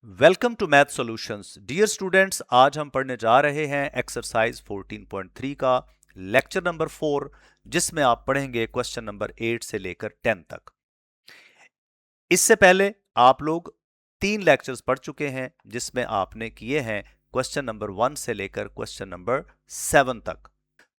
Welcome to math solutions. Dear students, आज हम पढ़ने जा रहे हैं एक्सरसाइज 14.3 का लेक्चर नंबर 4, जिसमें आप पढ़ेंगे क्वेश्चन नंबर 8 से लेकर 10 तक। इससे पहले आप लोग 3 लेक्चर्स पढ़ चुके हैं, जिसमें आपने किए हैं क्वेश्चन नंबर 1 से लेकर क्वेश्चन नंबर 7 तक।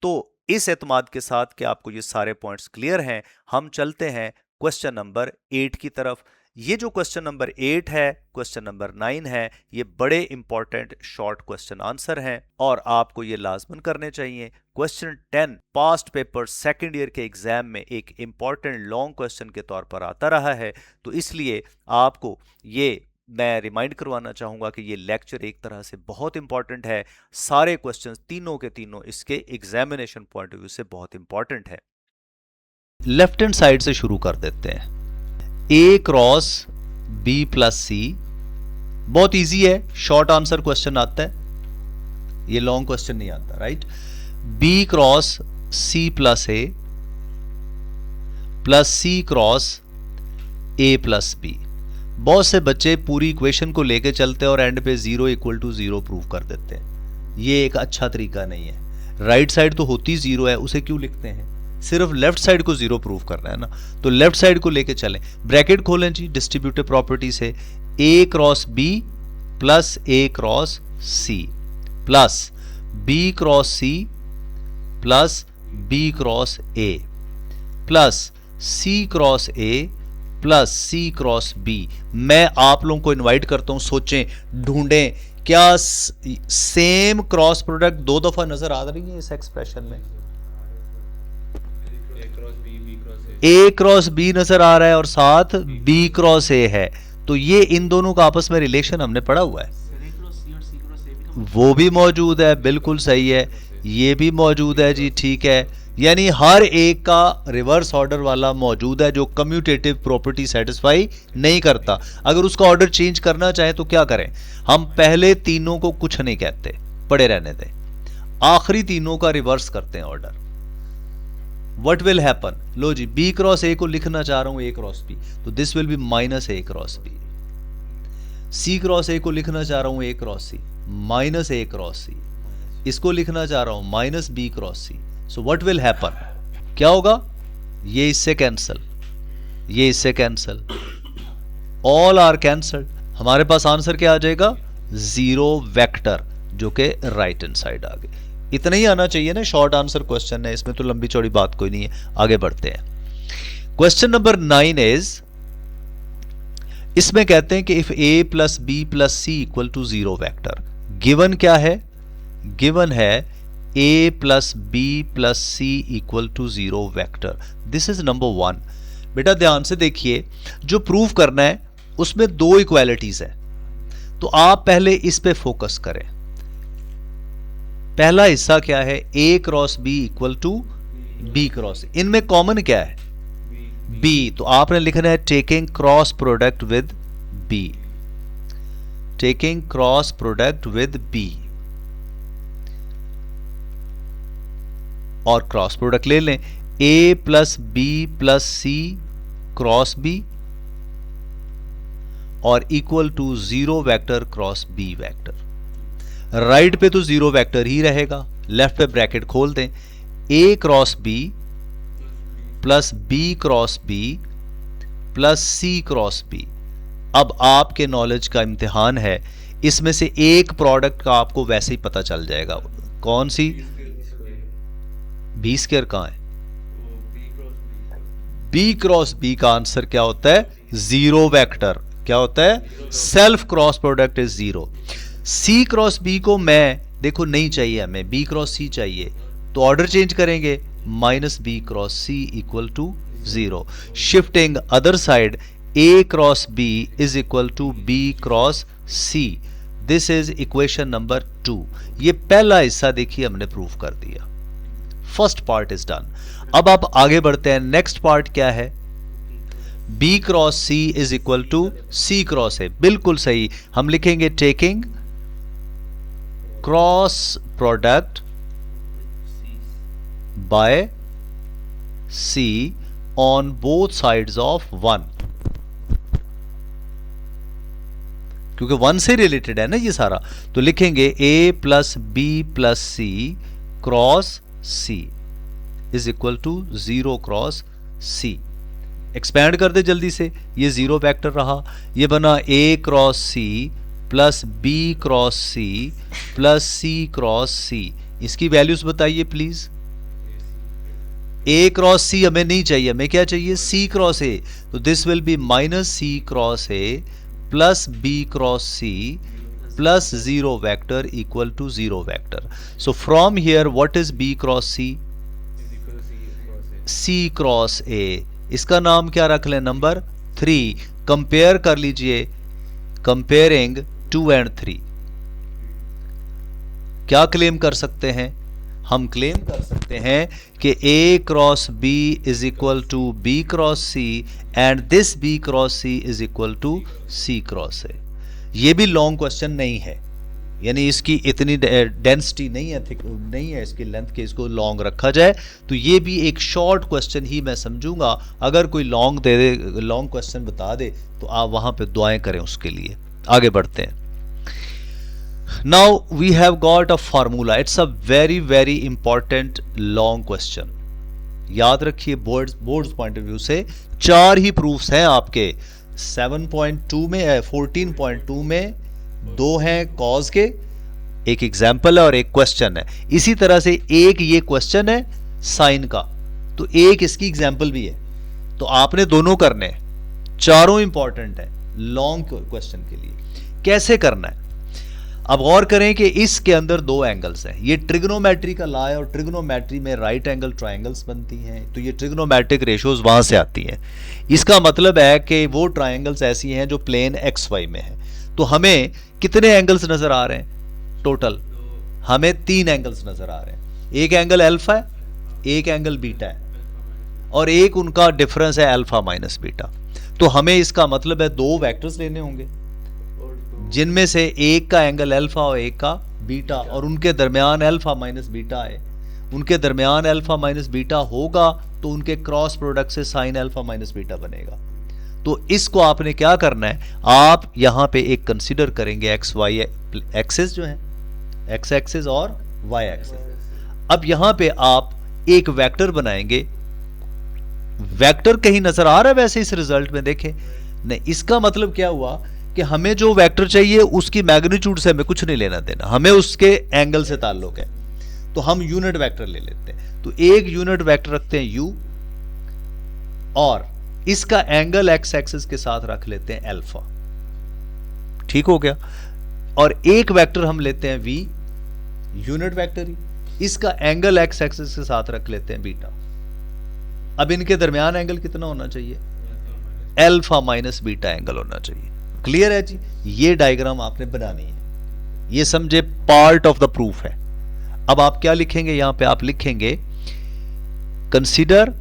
तो इस एतमाद के साथ कि आपको ये सारे पॉइंट्स क्लियर हैं, हम चलते हैं क्वेश्चन नंबर 8 की तरफ। ये जो क्वेश्चन नंबर 8 है, क्वेश्चन नंबर 9 है, ये बड़े इंपॉर्टेंट शॉर्ट क्वेश्चन आंसर हैं और आपको ये लाजमन करने चाहिए। Question 10 past paper second year के एग्जाम में एक इंपॉर्टेंट लॉन्ग क्वेश्चन के तौर पर आता रहा है, तो इसलिए आपको ये मैं रिमाइंड करवाना चाहूंगा कि ये लेक्चर एक तरह से बहुत इंपॉर्टेंट है। सारे क्वेश्चंस तीनों के तीनों इसके एग्जामिनेशन पॉइंट ऑफ व्यू से बहुत इंपॉर्टेंट है। लेफ्ट हैंड साइड से शुरू कर देते हैं। ए क्रॉस बी प्लस सी, बहुत इजी है, शॉर्ट आंसर क्वेश्चन आता है, ये लॉन्ग क्वेश्चन नहीं आता, right. B cross C plus A plus C cross A plus B. बहुत से बच्चे पूरी इक्वेशन को लेके चलते हैं और एंड पे 0 इक्वल टू 0 प्रूव कर देते हैं। ये एक अच्छा तरीका नहीं है। राइट साइड तो होती 0 है, उसे क्यों लिखते हैं? सिर्फ लेफ्ट साइड को 0 प्रूव करना है ना, तो लेफ्ट साइड को लेके चलें। ब्रैकेट खोलें जी डिस्ट्रीब्यूटिव प्रॉपर्टी से, A cross B plus A cross C plus B cross C plus B cross A plus C cross A plus C cross B. मैं आप लोगों को इनवाइट करता हूं, सोचें, ढूंढें क्या सेम क्रॉस प्रोडक्ट दो दफा नजर आ रही है इस एक्सप्रेशन में। ए क्रॉस बी नजर आ रहा है और साथ बी क्रॉस ए है, तो ये इन दोनों का आपस में रिलेशन हमने पढ़ा हुआ है। वो भी मौजूद है, बिल्कुल सही है, ये भी मौजूद है जी, ठीक है। यानी हर एक का रिवर्स ऑर्डर वाला मौजूद है जो कम्यूटेटिव प्रॉपर्टी सेटिस्फाई नहीं करता। अगर उसका ऑर्डर चेंज करना चाहे तो क्या करें? हम पहले तीनों को कुछ नहीं कहते, पड़े रहने दें, आखिरी तीनों का रिवर्स करते हैं ऑर्डर। What will happen? लो जी, बी क्रॉस ए को लिखना चाह रहा हूं ए क्रॉस बी, तो this will be minus A cross B. C cross A को लिखना चाह रहा हूं A cross C, minus A cross C. इसको लिखना चाह रहा हूं minus B cross C. So what will happen? क्या होगा? ये इससे कैंसल, ये इससे कैंसल, ऑल आर कैंसल्ड। हमारे पास आंसर क्या आ जाएगा? 0 वेक्टर, जो कि राइट हैंड साइड आ गए। इतना ही आना चाहिए ना, शॉर्ट आंसर क्वेश्चन है, इसमें तो लंबी चौड़ी बात कोई नहीं है। आगे बढ़ते हैं। क्वेश्चन नंबर 9 इज, इसमें कहते हैं कि if A plus B plus C equal to 0 vector, given क्या है? गिवन है a plus B plus C equal to 0 vector. This is number 1। बेटा ध्यान से देखिए, जो प्रूव करना है उसमें 2 इक्वालिटीज है, तो आप पहले इस पे फोकस करें। पहला हिस्सा क्या है? a cross B equal to B cross. इनमें कॉमन क्या है? b, तो आपने लिखना है taking cross product with b, taking cross product with b, और क्रॉस प्रोडक्ट ले लें, a plus B plus C cross B और equal to 0 vector cross b vector. Right पे तो 0 वेक्टर ही रहेगा, लेफ्ट पे ब्रैकेट खोल दें, a cross b plus b cross b plus c cross b। अब आपके नॉलेज का इम्तिहान है, इसमें से एक प्रोडक्ट का आपको वैसे ही पता चल जाएगा। कौन सी? बी स्क्वायर कहां है? बी क्रॉस बी का आंसर क्या होता है? 0 वेक्टर। क्या होता है? Self cross product is 0। C cross B को मैं देखो नहीं चाहिए, हमें बी क्रॉस सी चाहिए, तो ऑर्डर चेंज करेंगे, minus B cross C equal to 0। Shifting other side, A cross B is equal to B cross C. This is equation number 2। ये पहला हिस्सा देखिए हमने प्रूव कर दिया, फर्स्ट पार्ट इज डन। अब आप आगे बढ़ते हैं, नेक्स्ट पार्ट क्या है? B cross C is equal to C cross A। बिल्कुल सही, हम लिखेंगे taking cross product by C on both sides of 1। क्योंकि 1 से रिलेटेड है ना ये सारा। तो लिखेंगे a plus B plus C cross C is equal to 0 cross C. Expand कर दे जल्दी से, ये 0 वेक्टर रहा, ये बना a cross C plus b cross C plus c cross C. इसकी वैल्यूज बताइए प्लीज। a क्रॉस सी हमें नहीं चाहिए, हमें क्या चाहिए, c क्रॉस a। तो this will be minus c cross a plus b cross c plus 0 vector equal to 0 vector. So from here what is b cross c, c cross a। इसका नाम क्या रख लें, नंबर 3। कंपेयर कर लीजिए, comparing 2 and 3। क्या claim कर सकते हैं, हम क्लेम कर सकते हैं कि a cross b is equal to b cross c and this b cross c is equal to c cross a। ये भी लॉन्ग क्वेश्चन नहीं है, यानी इसकी इतनी डेंसिटी नहीं है, थिक नहीं है इसकी लेंथ के इसको लॉन्ग रखा जाए। तो ये भी एक शॉर्ट क्वेश्चन ही मैं समझूंगा। अगर कोई long they they, long question बता दे, तो आप वहां पे दुआएं करें उसके लिए। आगे बढ़ते हैं। Now we have got a formula, it's a very very important long question. याद रखिए बोर्ड्स पॉइंट ऑफ व्यू से 4 ही प्रूफ्स हैं आपके। 7.2 में 14.2 में 2 हैं कॉज के, एक एग्जाम्पल है और एक क्वेश्चन है। इसी तरह से एक ये क्वेश्चन है साइन का, तो एक इसकी एग्जाम्पल भी है। तो आपने दोनों करने हैं, चारों इंपॉर्टेंट है लॉन्ग क्वेश्चन के लिए। कैसे करना है, अब गौर करें कि इसके अंदर 2 एंगल्स हैं। ये ट्रिग्नोमेट्री का लॉ है और ट्रिग्नोमेट्री में राइट एंगल ट्रायंगल्स बनती हैं, तो ये ट्रिग्नोमेट्रिक रेशियोज वहां से आती हैं। इसका मतलब है कि वो ट्रायंगल्स ऐसी हैं जो प्लेन एक्स वाई में है। तो हमें कितने एंगल्स नजर आ रहे हैं, टोटल हमें 3 एंगल्स नजर आ रहे हैं। एक एंगल अल्फा है, एक एंगल बीटा है, और एक उनका डिफरेंस है अल्फा माइनस बीटा। तो हमें इसका मतलब है 2 वेक्टर्स लेने होंगे, जिनमें से एक का एंगल अल्फा और एक का बीटा, और उनके दरमियान अल्फा माइनस बीटा है। उनके दरमियान अल्फा माइनस बीटा होगा तो उनके क्रॉस प्रोडक्ट से साइन अल्फा माइनस बीटा बनेगा। तो इसको आपने क्या करना है, आप यहां पे एक कंसीडर करेंगे एक्स वाई एक्सिस जो है, एक्स एक्सिस और वाई एक्सिस। अब यहां पे आप एक वेक्टर बनाएंगे। वेक्टर कहीं नजर आ रहा है वैसे इस रिजल्ट में, देखें नहीं। इसका मतलब क्या हुआ कि हमें जो वेक्टर चाहिए उसकी मैग्नीट्यूड से हमें कुछ नहीं लेना देना, हमें उसके एंगल से ताल्लुक है। तो हम यूनिट वेक्टर ले लेते हैं। तो एक यूनिट वेक्टर रखते हैं u, और इसका एंगल एक्स एक्सिस के साथ रख लेते हैं अल्फा। ठीक हो गया। और एक वेक्टर हम लेते हैं v, यूनिट वेक्टर ही, इसका एंगल एक्स एक्सिस के साथ रख लेते हैं बीटा। अब इनके दरमियान एंगल कितना होना चाहिए, अल्फा माइनस बीटा एंगल होना चाहिए। क्लियर है जी। ये डायग्राम आपने बनानी है, ये समझे पार्ट ऑफ द प्रूफ है। अब आप क्या लिखेंगे, यहां पे आप लिखेंगे consider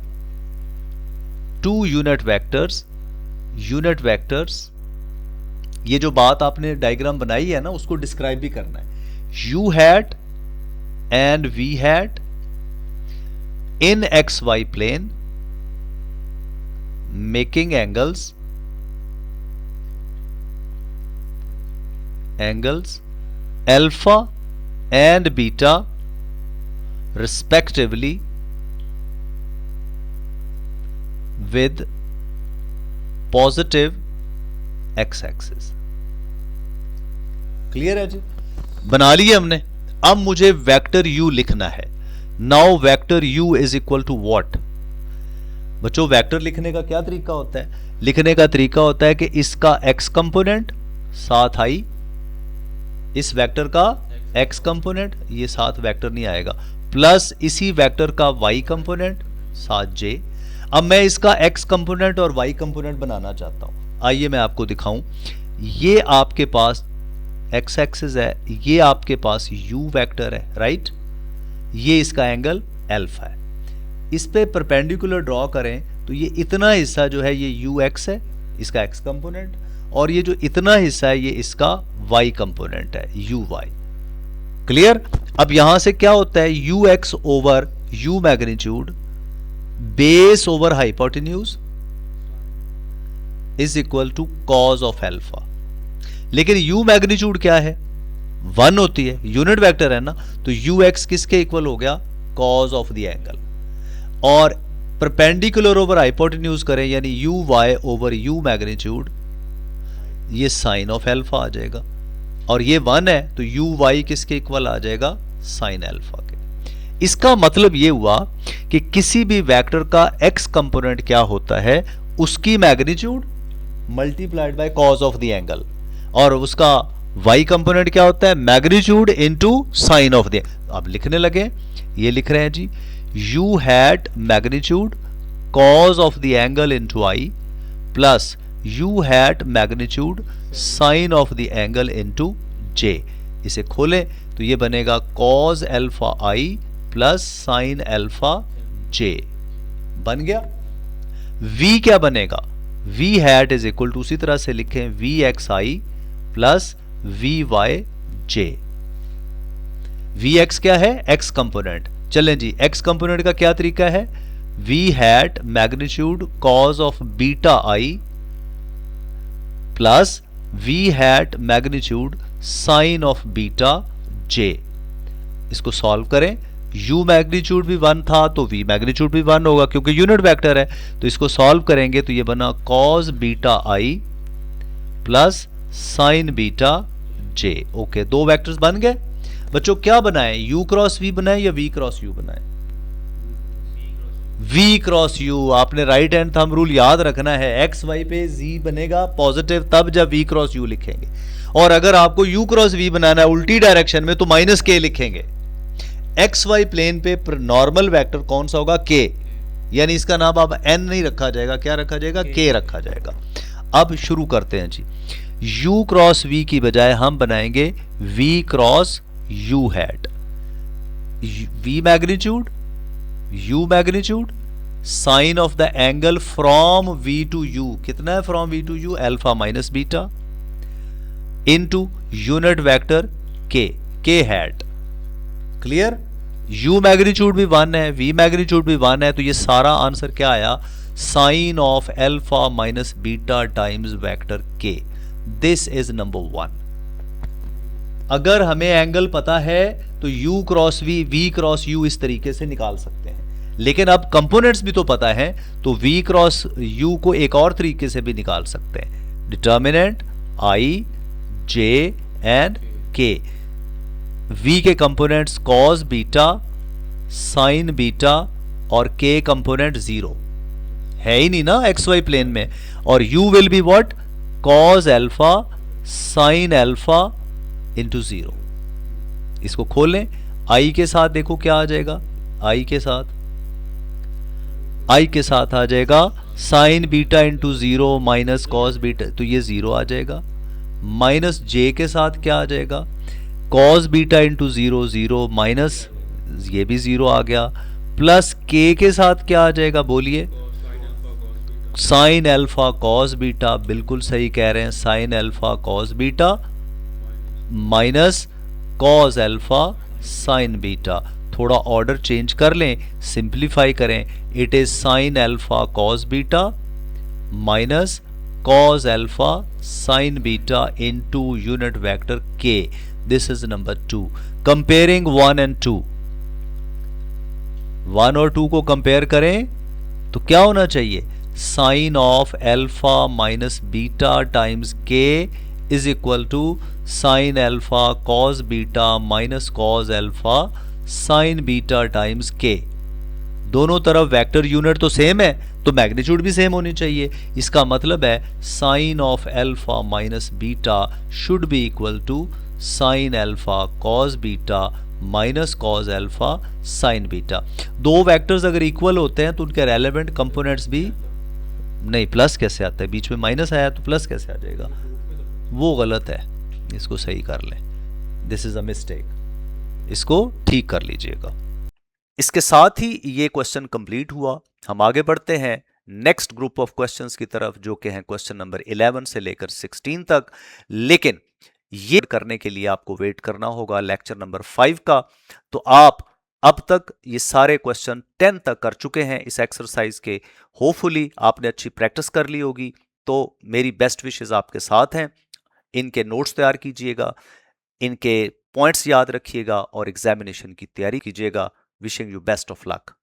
2 unit vectors. Unit vectors, ये जो बात आपने डायग्राम बनाई है ना, उसको डिस्क्राइब भी करना है। u hat and v hat in X Y plane making angles alpha and beta respectively with positive x axis। Clear है जी, बना लिए हमने। अब मुझे वेक्टर u लिखना है। Now vector u is equal to what. बच्चों वेक्टर लिखने का क्या तरीका होता है, लिखने का तरीका होता है कि इसका x कंपोनेंट साथ आई, इस वेक्टर का x कंपोनेंट, ये साथ वेक्टर नहीं आएगा, प्लस इसी वेक्टर का y कंपोनेंट साथ j। अब मैं इसका x कंपोनेंट और y कंपोनेंट बनाना चाहता हूं। आइए मैं आपको दिखाऊं। ये आपके पास x एक्सिस है, ये आपके पास u वेक्टर है, राइट। ये इसका एंगल अल्फा है। इस पे परपेंडिकुलर ड्रॉ करें तो ये इतना हिस्सा जो है ये ux है, इसका x कंपोनेंट, और ये जो इतना हिस्सा है ये इसका y कंपोनेंट है, uy। क्लियर। अब यहां से क्या होता है, ux over u magnitude base over hypotenuse is equal to cos of alpha. लेकिन u मैग्नीट्यूड क्या है, 1 होती है, यूनिट वेक्टर है ना, तो ux किसके इक्वल हो गया, कॉज ऑफ द एंगल। और परपेंडिकुलर ओवर हाइपोटेन्यूज करें यानी uy ओवर u मैग्नीट्यूड, ये साइन ऑफ एल्फा आ जाएगा, और ये 1 है तो uy किसके इक्वल आ जाएगा, साइन एल्फा के। इसका मतलब ये हुआ कि किसी भी वेक्टर का x कंपोनेंट क्या होता है, उसकी magnitude multiplied by cos of the angle, और उसका y कंपोनेंट क्या होता है, magnitude into sine of the. अब लिखने लगे, ये लिख रहे हैं जी, u hat magnitude cos of the angle into i plus u hat magnitude sine of the angle into j। इसे खोलें तो ये बनेगा cos alpha i plus sine alpha j बन गया। v क्या बनेगा, v hat is equal to, उसी तरह से लिखें vxi प्लस vyj। vx क्या है, x कंपोनेंट। चलें जी, x कंपोनेंट का क्या तरीका है, v hat magnitude cos of beta i plus v hat magnitude sine of beta j। इसको सॉल्व करें, u मैग्नीट्यूड भी 1 था तो v मैग्नीट्यूड भी 1 होगा क्योंकि यूनिट वेक्टर है, तो इसको सॉल्व करेंगे तो ये बना cos beta i plus sign beta j। Okay, दो वेक्टर्स बन गए। बच्चों क्या बनाए, u क्रॉस v बनाए या v क्रॉस u बनाए, v क्रॉस u। आपने राइट हैंड थंब रूल याद रखना है, एक्स वाई पे z बनेगा पॉजिटिव तब जब v क्रॉस u लिखेंगे, और अगर आपको u क्रॉस v बनाना है उल्टी डायरेक्शन में तो माइनस k लिखेंगे। एक्स वाई प्लेन पे नॉर्मल वेक्टर कौन सा होगा, k, यानी इसका नाम अब n नहीं रखा जाएगा, क्या रखा जाएगा, k रखा जाएगा। अब शुरू करते हैं जी, u क्रॉस v की बजाय हम बनाएंगे v cross u hat, v magnitude u magnitude sine of the angle from v to u, कितना है from v to u, alpha minus beta into unit vector k hat. Clear, u magnitude भी 1 है, v magnitude भी 1 है, तो ये सारा answer क्या आया, sine of alpha minus beta times vector k। This is number 1। अगर हमें एंगल पता है तो u cross v cross u इस तरीके से निकाल सकते हैं, लेकिन अब कंपोनेंट्स भी तो पता है तो v क्रॉस u को एक और तरीके से भी निकाल सकते हैं, determinant i j and k। v के components cos beta, sign beta और k कंपोनेंट 0 है ही नहीं ना एक्स वाई प्लेन में, और u will be what, cos alpha sine alpha into 0। इसको खोलें, i के साथ देखो क्या आ जाएगा, i के साथ आ जाएगा sign beta into 0 minus cos beta, तो ये 0 आ जाएगा, माइनस j के साथ क्या आ जाएगा, कॉस बीटा इंटू 0 0 माइनस ये भी 0 आ गया, प्लस k के साथ क्या आ जाएगा, बोलिए, साइन अल्फा कॉस बीटा, बिल्कुल सही कह रहे हैं, sign alpha cos beta minus cos alpha sine beta. थोड़ा ऑर्डर चेंज कर लें, सिंप्लीफाई करें, it is sine alpha cos beta minus cos alpha sine beta into unit vector k। This is number 2। Comparing 1 and 2, 1 और 2 को compare करें तो क्या होना चाहिए, sine of alpha minus beta times k is equal to sine alpha cos beta minus cos alpha sine beta times k। दोनों तरफ vector unit तो सेम है तो मैग्नीट्यूड भी सेम होनी चाहिए। इसका मतलब है sine of alpha minus beta should be equal to sine alpha cos beta minus cos alpha sine beta. दो वेक्टर्स अगर इक्वल होते हैं तो उनके रेलेवेंट कंपोनेंट्स भी नहीं, प्लस कैसे आता है, बीच में माइनस आया तो प्लस कैसे आ जाएगा, वो गलत है, इसको सही कर लें, दिस इज अ मिस्टेक, इसको ठीक कर लीजिएगा। इसके साथ ही ये क्वेश्चन कंप्लीट हुआ। हम आगे बढ़ते हैं नेक्स्ट ग्रुप ऑफ क्वेश्चंस की तरफ, जो कि हैं क्वेश्चन नंबर 11 से लेकर 16 तक। लेकिन ये करने के लिए आपको वेट करना होगा लेक्चर नंबर 5 का। तो आप अब तक ये सारे क्वेश्चन 10 तक कर चुके हैं इस एक्सरसाइज के। होपफुली आपने अच्छी प्रैक्टिस कर ली होगी, तो मेरी बेस्ट विशेस आपके साथ हैं। इनके नोट्स तैयार कीजिएगा, इनके पॉइंट्स याद रखिएगा और एग्जामिनेशन की तैयारी कीजिएगा। Wishing you best of luck.